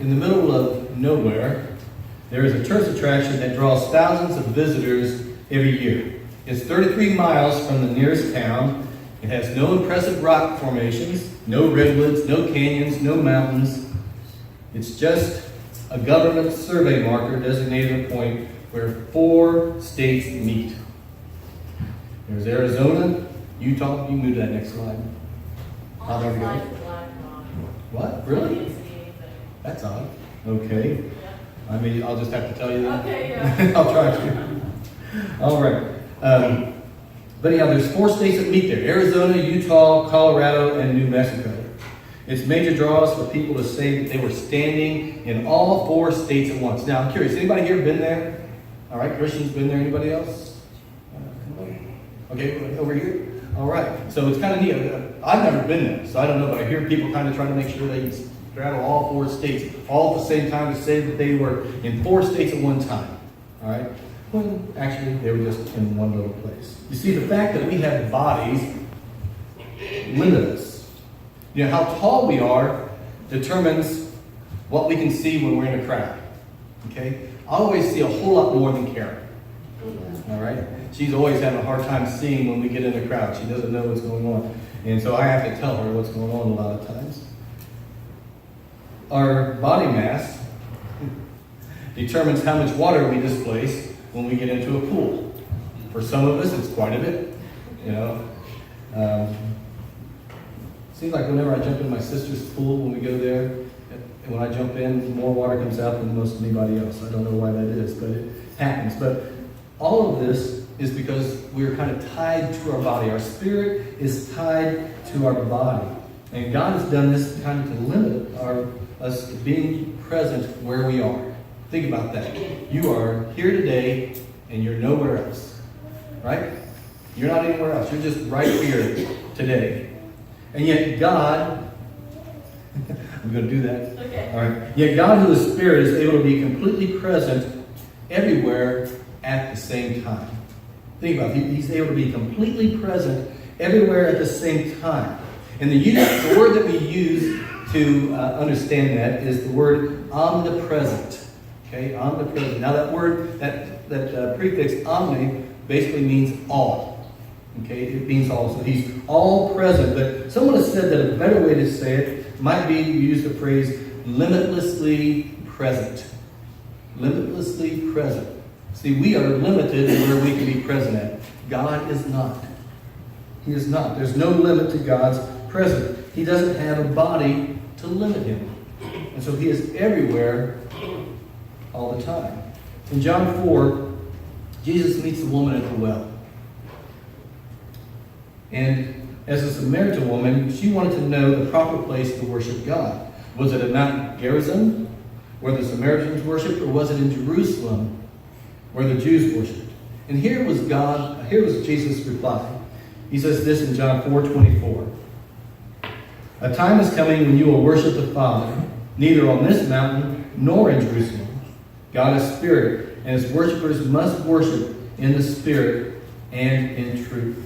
in the middle of nowhere, there is a tourist attraction that draws thousands of visitors every year. It's 33 miles from the nearest town. It has no impressive rock formations, no redwoods, no canyons, no mountains. It's just a government survey marker designated a point where 4 states meet. There's Arizona, Utah. You can move to that next slide. All There we the go. slides are black and white. What? I Really? didn't see anything. That's odd. Okay. Yeah. I mean, I'll just have to tell you that. Okay, yeah. I'll try to. All right. But yeah, there's 4 states that meet there: Arizona, Utah, Colorado, and New Mexico. It's major draws for people to say that they were standing in all 4 states at once. Now, I'm curious, anybody here been there? All right, Christian's been there. Anybody else? Okay, over here. All right. So it's kind of neat. I've never been there, so I don't know, but I hear people kind of trying to make sure they straddle all 4 states all at the same time to say that they were in 4 states at one time. All right. When actually they were just in one little place. You see, the fact that we have bodies limit us. You know, how tall we are determines what we can see when we're in a crowd. Okay? I always see a whole lot more than Karen. All right? She's always having a hard time seeing when we get in the crowd. She doesn't know what's going on. And so I have to tell her what's going on a lot of times. Our body mass determines how much water we displace when we get into a pool. For some of us, it's quite a bit. You know, seems like whenever I jump in my sister's pool when we go there, and when I jump in, more water comes out than most anybody else. I don't know why that is, but it happens. But all of this is because we're kind of tied to our body. Our spirit is tied to our body. And God has done this kind of to limit us being present where we are. Think about that. You are here today and you're nowhere else. Right? You're not anywhere else. You're just right here today. And yet God, I'm going to do that. Okay. All right. Yet God, who is Spirit, is able to be completely present everywhere at the same time. Think about it. He's able to be completely present everywhere at the same time. And the word that we use to understand that is the word omnipresent. Okay, omnipresent. Now that word, that prefix omni, basically means all. Okay, it means all. So he's all present. But someone has said that a better way to say it might be to use the phrase limitlessly present. Limitlessly present. See, we are limited in where we can be present at. God is not. He is not. There's no limit to God's presence. He doesn't have a body to limit him. And so he is everywhere all the time. In John 4, Jesus meets a woman at the well. And as a Samaritan woman, she wanted to know the proper place to worship God. Was it at Mount Gerizim, where the Samaritans worshipped, or was it in Jerusalem, where the Jews worshipped? And here was Jesus' reply. He says this in John 4:24. A time is coming when you will worship the Father, neither on this mountain nor in Jerusalem. God is spirit, and his worshipers must worship in the spirit and in truth.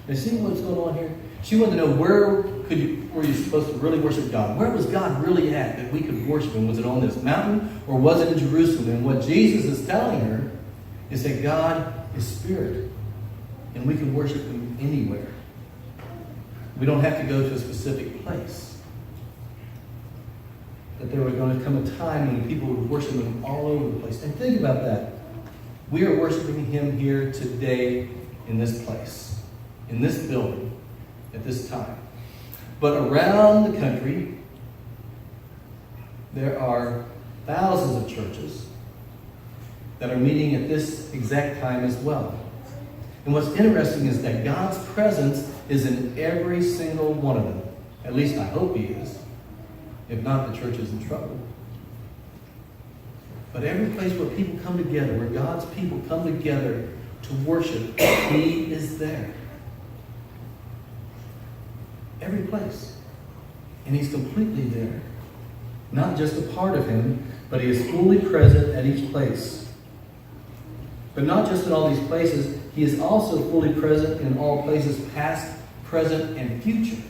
You see what's going on here? She wanted to know where you supposed to really worship God? Where was God really at that we could worship him? Was it on this mountain or was it in Jerusalem? And what Jesus is telling her is that God is spirit and we can worship him anywhere. We don't have to go to a specific place. That there was going to come a time when people would worship him all over the place. And think about that. We are worshiping him here today in this place, in this building, at this time. But around the country, there are thousands of churches that are meeting at this exact time as well. And what's interesting is that God's presence is in every single one of them. At least I hope he is. If not, the church is in trouble. But every place where people come together, where God's people come together to worship, he is there. Every place. And he's completely there. Not just a part of him, but he is fully present at each place. But not just in all these places, he is also fully present in all places, past, present, and future.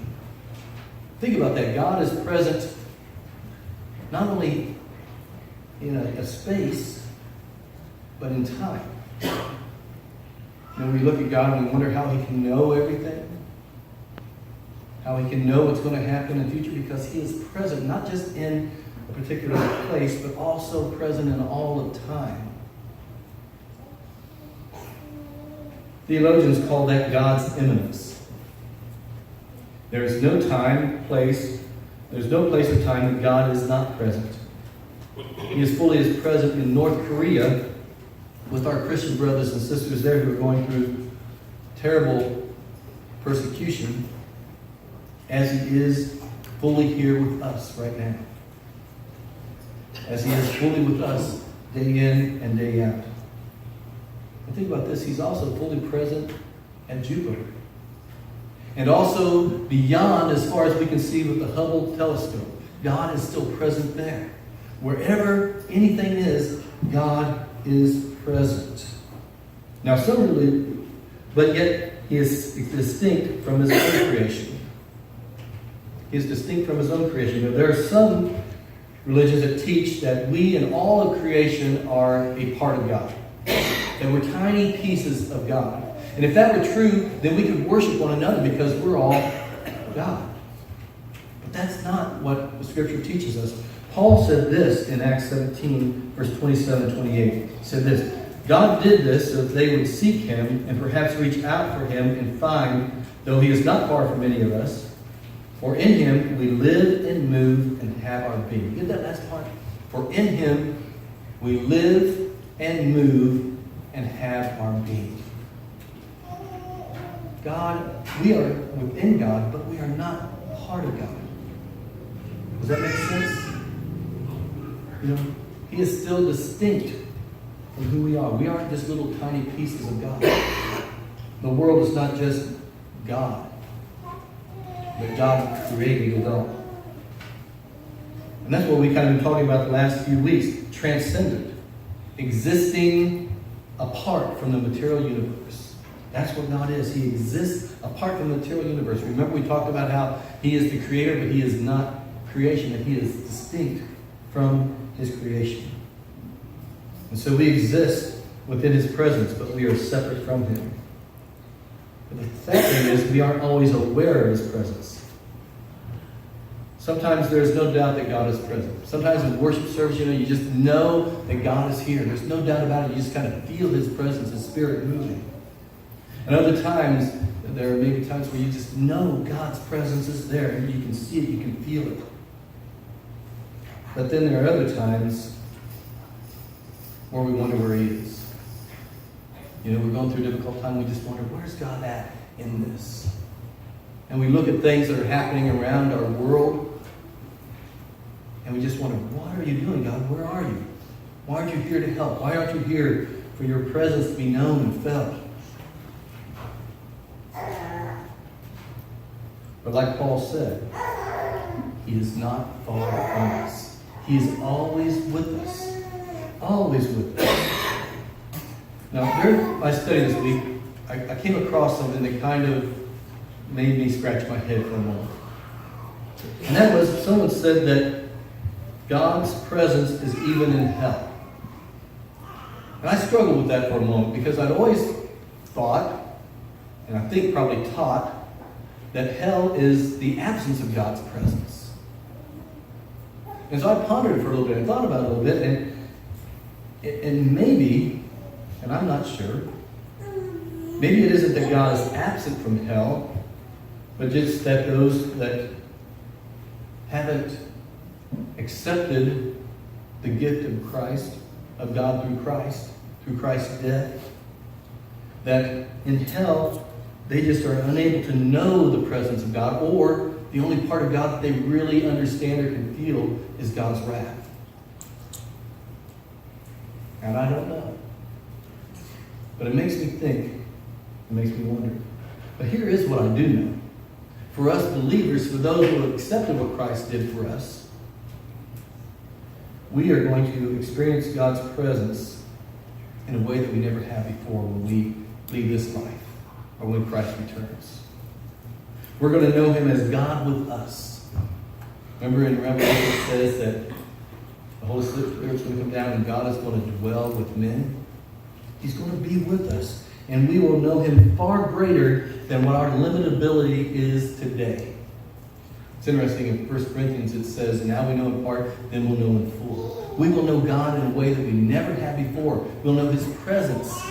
Think about that. God is present not only in a space, but in time. When we look at God and we wonder how He can know everything, how He can know what's going to happen in the future, because He is present, not just in a particular place, but also present in all of time. Theologians call that God's immanence. There is no place or time that God is not present. He is fully as present in North Korea with our Christian brothers and sisters there who are going through terrible persecution, as He is fully here with us right now. As He is fully with us day in and day out. And think about this, He's also fully present at Jupiter. And also beyond, as far as we can see with the Hubble telescope, God is still present there. Wherever anything is, God is present. Now, similarly, but yet He is distinct from His own creation. He is distinct from His own creation. Now, there are some religions that teach that we and all of creation are a part of God. That we're tiny pieces of God. And if that were true, then we could worship one another because we're all God. But that's not what the Scripture teaches us. Paul said this in Acts 17, verse 27 and 28. He said this, God did this so that they would seek Him and perhaps reach out for Him and find, though He is not far from any of us, for in Him we live and move and have our being. Get that last part? For in Him we live and move and have our being. God, we are within God, but we are not part of God. Does that make sense? You know, He is still distinct from who we are. We aren't just little tiny pieces of God. The world is not just God, but God created it all. And that's what we kind of been talking about the last few weeks. Transcendent. Existing apart from the material universe. That's what God is. He exists apart from the material universe. Remember we talked about how He is the creator, but He is not creation, that He is distinct from His creation. And so we exist within His presence, but we are separate from Him. But the sad thing is, we aren't always aware of His presence. Sometimes there's no doubt that God is present. Sometimes in worship service, you just know that God is here. There's no doubt about it. You just kind of feel His presence, His Spirit moving. And other times, there are maybe times where you just know God's presence is there. You can see it, you can feel it. But then there are other times where we wonder where He is. You know, we're going through a difficult time. We just wonder, where's God at in this? And we look at things that are happening around our world, and we just wonder, what are you doing, God? Where are you? Why aren't you here to help? Why aren't you here for your presence to be known and felt? But like Paul said, He is not far from us. He is always with us. Always with us. Now, during my study this week, I came across something that kind of made me scratch my head for a moment. And that was, someone said that God's presence is even in hell. And I struggled with that for a moment because I'd always thought, and I think probably taught, that hell is the absence of God's presence. And so I pondered it for a little bit and thought about it a little bit, and maybe, and I'm not sure, maybe it isn't that God is absent from hell, but just that those that haven't accepted the gift of Christ, of God through Christ's death, that in hell they just are unable to know the presence of God, or the only part of God that they really understand or can feel is God's wrath. And I don't know. But it makes me think. It makes me wonder. But here is what I do know. For us believers, for those who have accepted what Christ did for us, we are going to experience God's presence in a way that we never have before when we leave this life or when Christ returns. We're going to know Him as God with us. Remember in Revelation it says that The Holy Spirit's going to come down and God is going to dwell with men. He's going to be with us. And we will know him far greater than what our limited ability is today. It's interesting, in 1 Corinthians it says, now we know in part, then we'll know in full. We will know God in a way that we never have before. We'll know his presence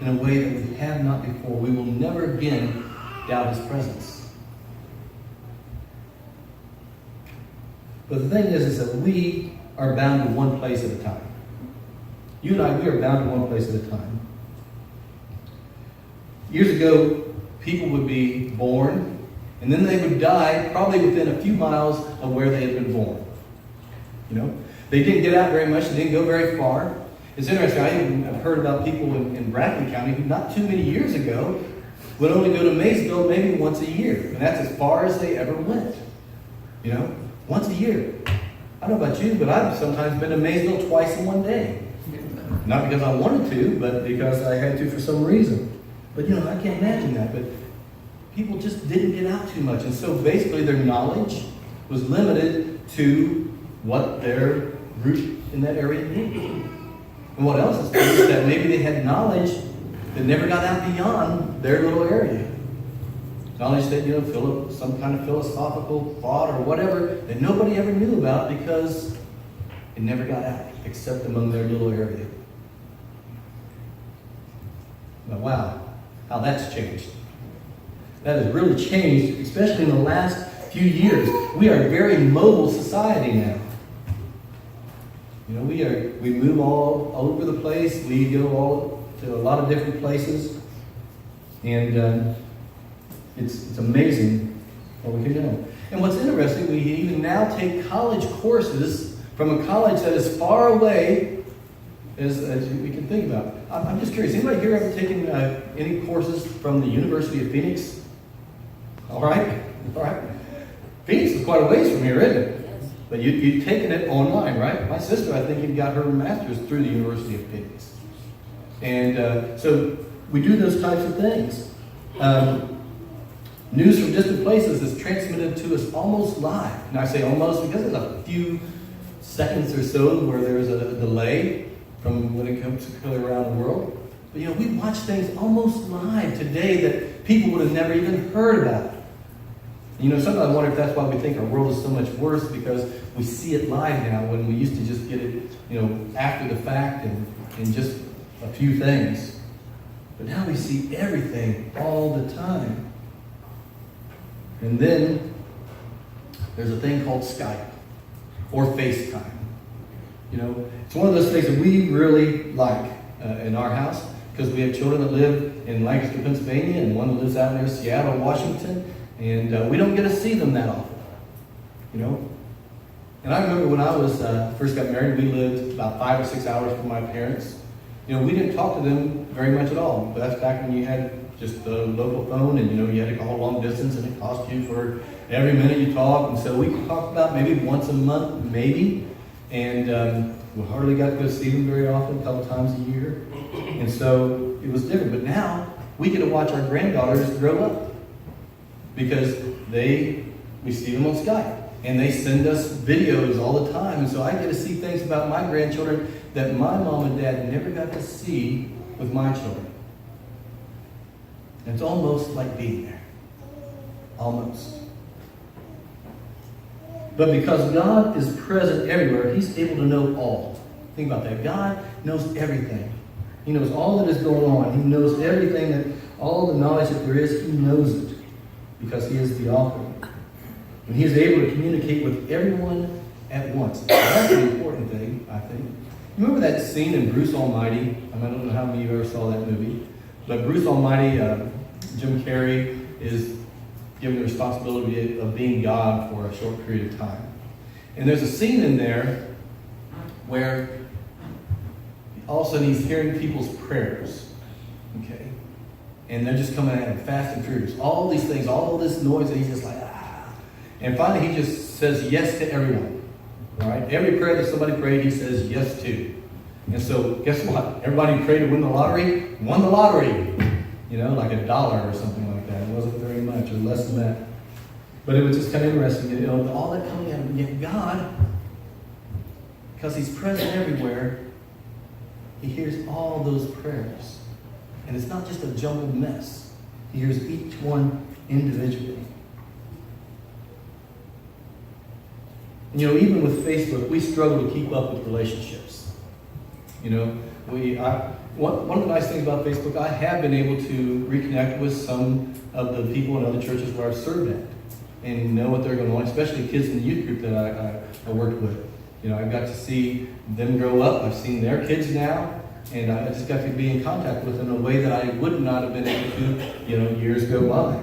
in a way that we have not before. We will never again doubt his presence. But the thing is that we are bound to one place at a time. You and I, we are bound to one place at a time. Years ago, people would be born, and then they would die probably within a few miles of where they had been born. You know? They didn't get out very much. They didn't go very far. It's interesting. I even have heard about people in Brackley County who not too many years ago would only go to Maysville maybe once a year. And that's as far as they ever went. You know? Once a year. I don't know about you, but I've sometimes been to Maysville twice in one day. Not because I wanted to, but because I had to for some reason. But you know, I can't imagine that. But people just didn't get out too much. And so basically their knowledge was limited to what their group in that area needed. And what else is true is that maybe they had knowledge that never got out beyond their little area. Knowledge that, you know, some kind of philosophical thought or whatever that nobody ever knew about because it never got out except among their little area. But wow, how that's changed. That has really changed, especially in the last few years. We are a very mobile society now. You know, we move all over the place. We go all to a lot of different places. And it's amazing what we can do. And what's interesting, we even now take college courses from a college that is far away as we can think about. I'm just curious, anybody here ever taken any courses from the University of Phoenix? All right. Phoenix is quite a ways from here, isn't it? Yes. But you've taken it online, right? My sister, I think, even got her master's through the University of Phoenix. And so we do those types of things. News from distant places is transmitted to us almost live. And I say almost because there's a few seconds or so where there's a delay from when it comes to around the world. But you know, we watch things almost live today that people would have never even heard about. You know, sometimes I wonder if that's why we think our world is so much worse, because we see it live now when we used to just get it, you know, after the fact and just a few things. But now we see everything all the time. And then there's a thing called Skype or FaceTime. You know, it's one of those things that we really like in our house, because we have children that live in Lancaster, Pennsylvania, and one that lives out near Seattle, Washington, and we don't get to see them that often. You know, and I remember when I was first got married, we lived about 5 or 6 hours from my parents. You know, we didn't talk to them very much at all. But that's back when you had just the local phone, and you know, you had to call long distance, and it cost you for every minute you talk. And so we talked about maybe once a month, maybe, and we hardly got to go see them very often, a couple times a year. And so it was different. But now we get to watch our granddaughters grow up, because we see them on Skype, and they send us videos all the time. And so I get to see things about my grandchildren that my mom and dad never got to see with my children. And it's almost like being there. Almost. But because God is present everywhere, he's able to know all. Think about that. God knows everything. He knows all that is going on. He knows everything, that all the knowledge that there is, he knows it, because he is the author. And he is able to communicate with everyone at once. That's the important thing, I think. You remember that scene in Bruce Almighty? I don't know how many of you ever saw that movie. But Bruce Almighty, Jim Carrey, is given the responsibility of being God for a short period of time. And there's a scene in there where all of a sudden he's hearing people's prayers. Okay? And they're just coming at him fast and furious. All these things, all this noise, and he's just like, ah. And finally he just says yes to everyone. All right? Every prayer that somebody prayed, he says yes to. And so guess what? Everybody who prayed to win the lottery won the lottery. You know, like $1 or something like that. It wasn't very much, or less than that. But it was just kind of interesting, you know, all that coming at him. Yet God because he's present everywhere, he hears all those prayers. And it's not just a jumbled mess. He hears each one individually. And even with Facebook, we struggle to keep up with relationships. One of the nice things about Facebook, I have been able to reconnect with some of the people in other churches where I've served at and know what they're going on, especially kids in the youth group that I worked with. I've got to see them grow up. I've seen their kids now, and I just got to be in contact with them in a way that I would not have been able to, years go by.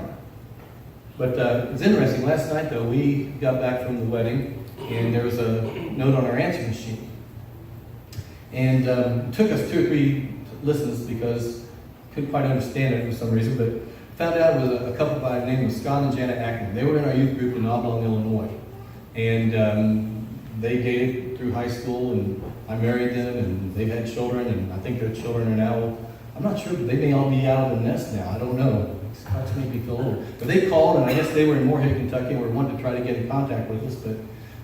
But it's interesting. Last night, though, we got back from the wedding, and there was a note on our answering machine. And it took us 2 or 3 listens because couldn't quite understand it for some reason, but found out it was a couple by the name of Scott and Janet Ackman. They were in our youth group in Oblong, Illinois. And they dated through high school, and I married them, and they've had children, and I think their children are now, I'm not sure, but they may all be out of the nest now. I don't know. It's hard to make me feel old. But they called, and I guess they were in Moorhead, Kentucky, and were wanting to try to get in contact with us, but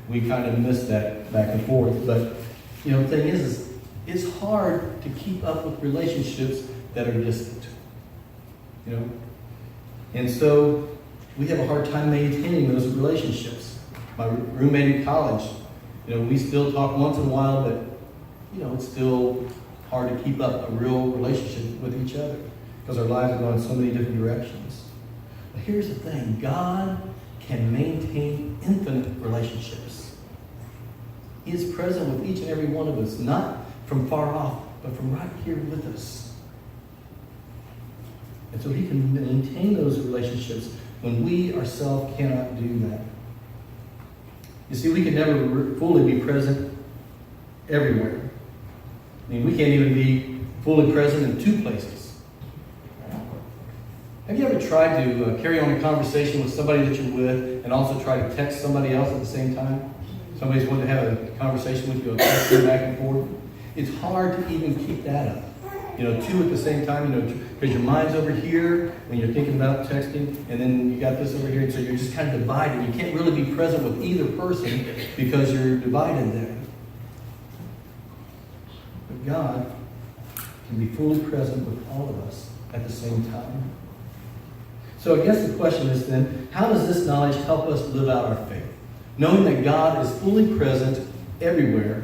we kind of missed that back and forth. But, the thing is it's hard to keep up with relationships that are distant. And so we have a hard time maintaining those relationships. My roommate in college, we still talk once in a while, but, it's still hard to keep up a real relationship with each other because our lives are going so many different directions. But here's the thing. God can maintain infinite relationships. He is present with each and every one of us, not from far off, but from right here with us. And so he can maintain those relationships when we ourselves cannot do that. You see, we can never fully be present everywhere. We can't even be fully present in 2 places. Have you ever tried to carry on a conversation with somebody that you're with and also try to text somebody else at the same time? Somebody's wanting to have a conversation with you, a text back and forth. It's hard to even keep that up. 2 at the same time, because your mind's over here when you're thinking about texting, and then you got this over here, and so you're just kind of divided. You can't really be present with either person because you're divided there. But God can be fully present with all of us at the same time. So I guess the question is then, how does this knowledge help us live out our faith? Knowing that God is fully present everywhere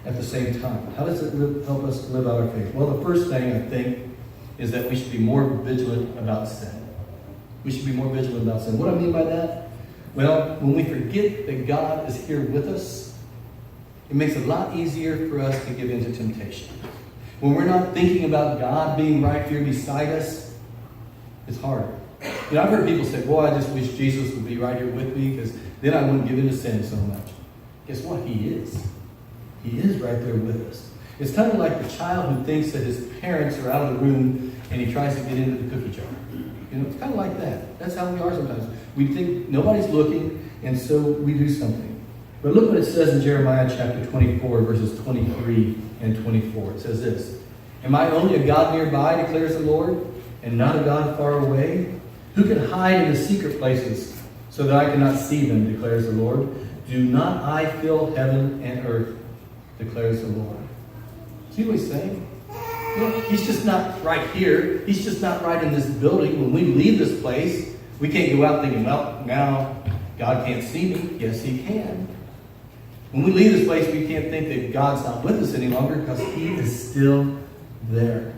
at the same time. How does it help us live out our faith? Well, the first thing, I think, is that we should be more vigilant about sin. We should be more vigilant about sin. What do I mean by that? Well, when we forget that God is here with us, it makes it a lot easier for us to give in to temptation. When we're not thinking about God being right here beside us, it's harder. I've heard people say, boy, I just wish Jesus would be right here with me because then I wouldn't give in to sin so much. Guess what? He is. He is right there with us. It's kind of like the child who thinks that his parents are out of the room and he tries to get into the cookie jar. It's kind of like that. That's how we are sometimes. We think nobody's looking, and so we do something. But look what it says in Jeremiah chapter 24, verses 23 and 24. It says this, "Am I only a God nearby, declares the Lord, and not a God far away? Who can hide in the secret places so that I cannot see them, declares the Lord? Do not I fill heaven and earth, declares the Lord." See what he's saying? He's just not right here. He's just not right in this building. When we leave this place, we can't go out thinking, well, now God can't see me. Yes, he can. When we leave this place, we can't think that God's not with us any longer because he is still there.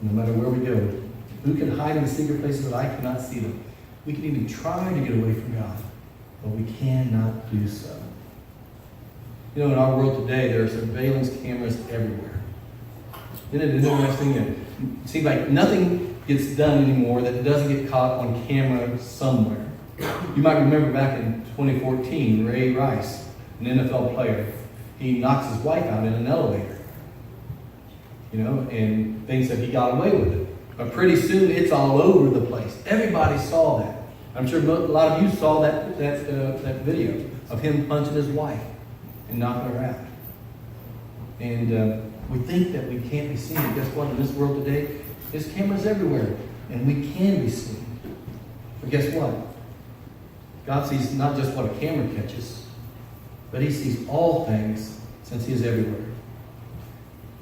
No matter where we go. Who can hide in the secret places that I cannot see them? We can even try to get away from God, but we cannot do so. In our world today, there are surveillance cameras everywhere. Isn't it interesting that it seems like nothing gets done anymore that doesn't get caught on camera somewhere? You might remember back in 2014, Ray Rice, an NFL player, he knocks his wife out in an elevator. And thinks that he got away with it. But pretty soon, it's all over the place. Everybody saw that. I'm sure a lot of you saw that video of him punching his wife and knocking her out. And we think that we can't be seen. Guess what? In this world today, there's cameras everywhere, and we can be seen. But guess what? God sees not just what a camera catches, but he sees all things since he is everywhere.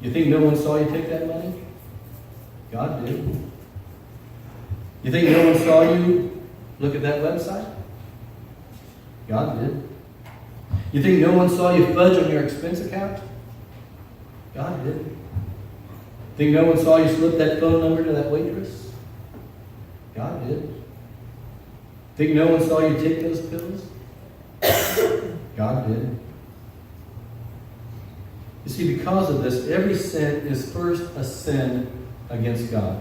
You think no one saw you take that money? God did. You think no one saw you look at that website? God did. You think no one saw you fudge on your expense account? God did. Think no one saw you slip that phone number to that waitress? God did. Think no one saw you take those pills? God did. You see, because of this, every sin is first a sin against God.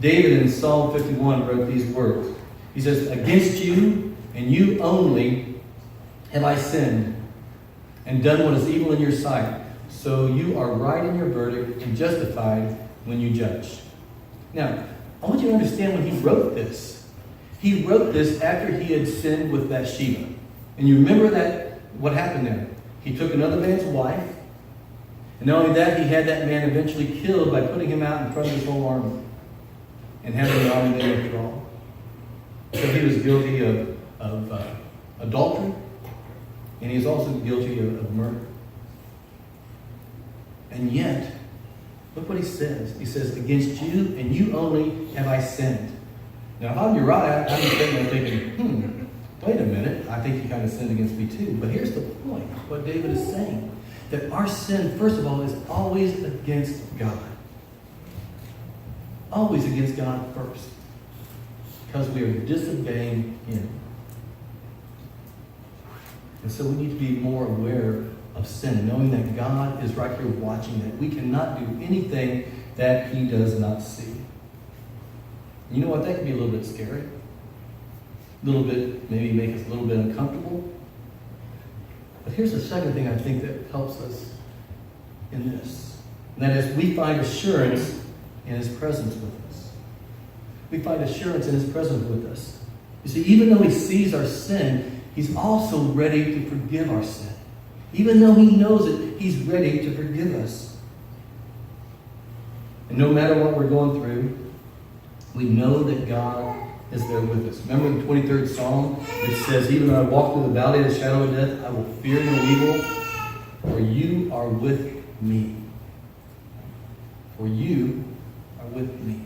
David in Psalm 51 wrote these words. He says, "Against you and you only have I sinned and done what is evil in your sight. So you are right in your verdict and justified when you judge." Now, I want you to understand when he wrote this. He wrote this after he had sinned with Bathsheba. And you remember that what happened there. He took another man's wife. And not only that, he had that man eventually killed by putting him out in front of his whole army and having the army then withdraw. So he was guilty of adultery, and he was also guilty of murder. And yet, look what he says. He says, "Against you and you only have I sinned." Now, if I'm Uriah, I'm sitting there thinking, wait a minute, I think he kind of sinned against me too. But here's the point, what David is saying. That our sin, first of all, is always against God. Always against God first. Because we are disobeying Him. And so we need to be more aware of sin, knowing that God is right here watching, that we cannot do anything that He does not see. You know what? That can be a little bit scary. A little bit, maybe make us a little bit uncomfortable. But here's the second thing I think that helps us in this. And that is we find assurance in His presence with us. We find assurance in His presence with us. You see, even though He sees our sin, He's also ready to forgive our sin. Even though He knows it, He's ready to forgive us. And no matter what we're going through, we know that God is there with us. Remember in the 23rd Psalm, it says, "Even though I walk through the valley of the shadow of death, I will fear no evil, for you are with me." For you are with me.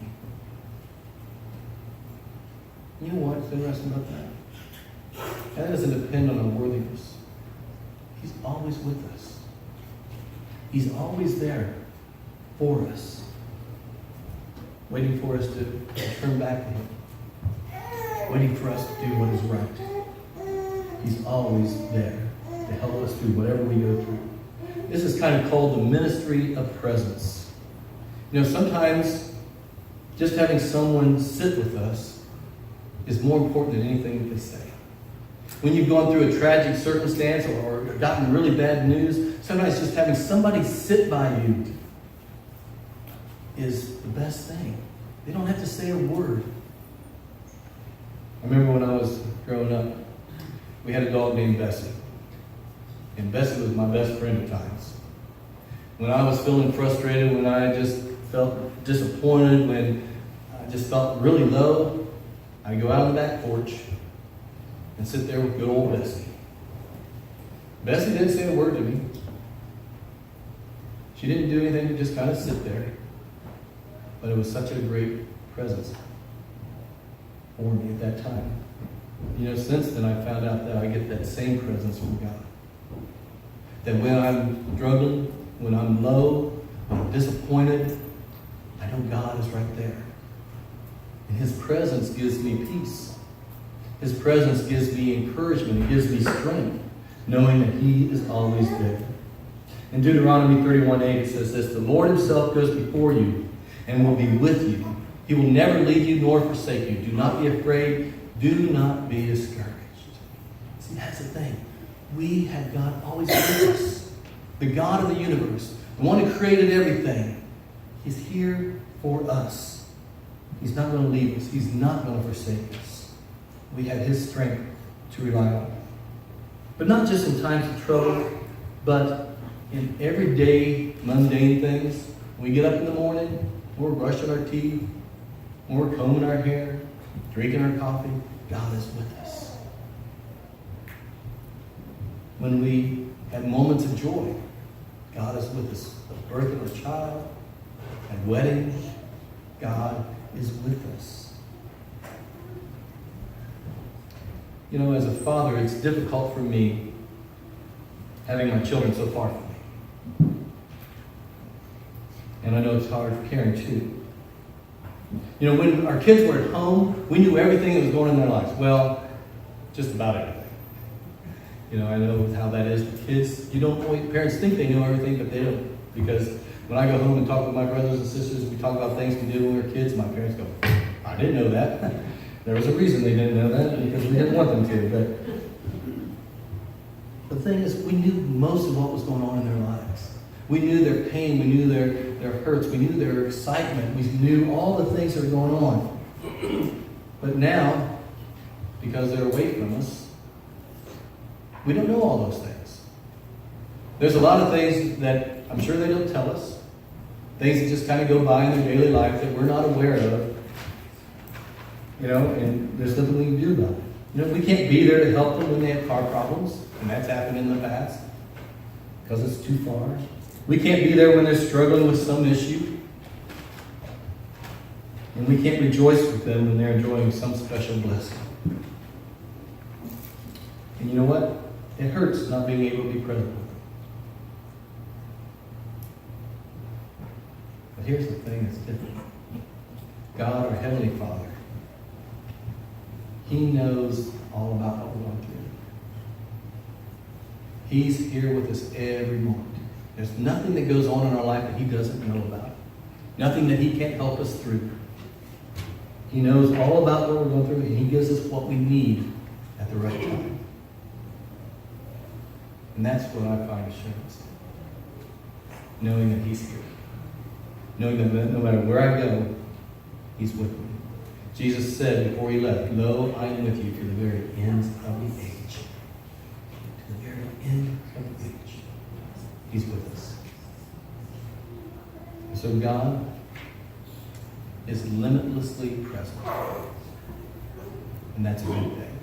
You know what's interesting about that? That doesn't depend on our worthiness. He's always with us. He's always there for us, waiting for us to turn back to Him. Waiting for us to do what is right. He's always there to help us through whatever we go through. This is kind of called the ministry of presence. You know, sometimes just having someone sit with us is more important than anything that they say. When you've gone through a tragic circumstance or gotten really bad news, sometimes just having somebody sit by you is the best thing. They don't have to say a word. I remember when I was growing up, we had a dog named Bessie. And Bessie was my best friend at times. When I was feeling frustrated, when I just felt disappointed, when I just felt really low, I'd go out on the back porch and sit there with good old Bessie. Bessie didn't say a word to me. She didn't do anything, just kind of sit there. But it was such a great presence for me at that time. You know, since then I found out that I get that same presence from God. That when I'm struggling, when I'm low, when I'm disappointed, I know God is right there. And His presence gives me peace. His presence gives me encouragement. It gives me strength, knowing that He is always there. In Deuteronomy 31:8 it says this, "The Lord Himself goes before you and will be with you. He will never leave you nor forsake you. Do not be afraid. Do not be discouraged." See, that's the thing. We have God always with us. The God of the universe, the one who created everything. He's here for us. He's not going to leave us. He's not going to forsake us. We have His strength to rely on. But not just in times of trouble, but in everyday mundane things. When we get up in the morning, we're brushing our teeth, when we're combing our hair, drinking our coffee, God is with us. when we have moments of joy. God is with us. The birth of a child, at weddings, God is with us. You know, as a father, it's difficult for me having my children so far from me. And I know it's hard for Karen too. You know, when our kids were at home, we knew everything that was going on in their lives. Well, just about everything. You know, I know how that is with kids. You don't always, parents think they know everything, but they don't. Because when I go home and talk with my brothers and sisters, we talk about things we did when we were kids, my parents go, I didn't know that. There was a reason they didn't know that, because we didn't want them to. But the thing is, we knew most of what was going on in their lives. We knew their pain, we knew their hurts, we knew their excitement, we knew all the things that were going on. But now, because they're away from us, we don't know all those things. There's a lot of things that I'm sure they don't tell us, things that just kind of go by in their daily life that we're not aware of, you know, and there's nothing we can do about it. You know, we can't be there to help them when they have car problems, and that's happened in the past, because it's too far. We can't be there when they're struggling with some issue. And we can't rejoice with them when they're enjoying some special blessing. And you know what? It hurts not being able to be present with them. But here's the thing that's different. God, our Heavenly Father, He knows all about what we're going through. He's here with us every moment. There's nothing that goes on in our life that He doesn't know about. Nothing that He can't help us through. He knows all about what we're going through, and He gives us what we need at the right time. And that's what I find assurance in. Knowing that He's here. Knowing that no matter where I go, He's with me. Jesus said before He left, "Lo, I am with you to the very end of the age." To the very end of the age. He's with us. And so God is limitlessly present. And that's a good thing.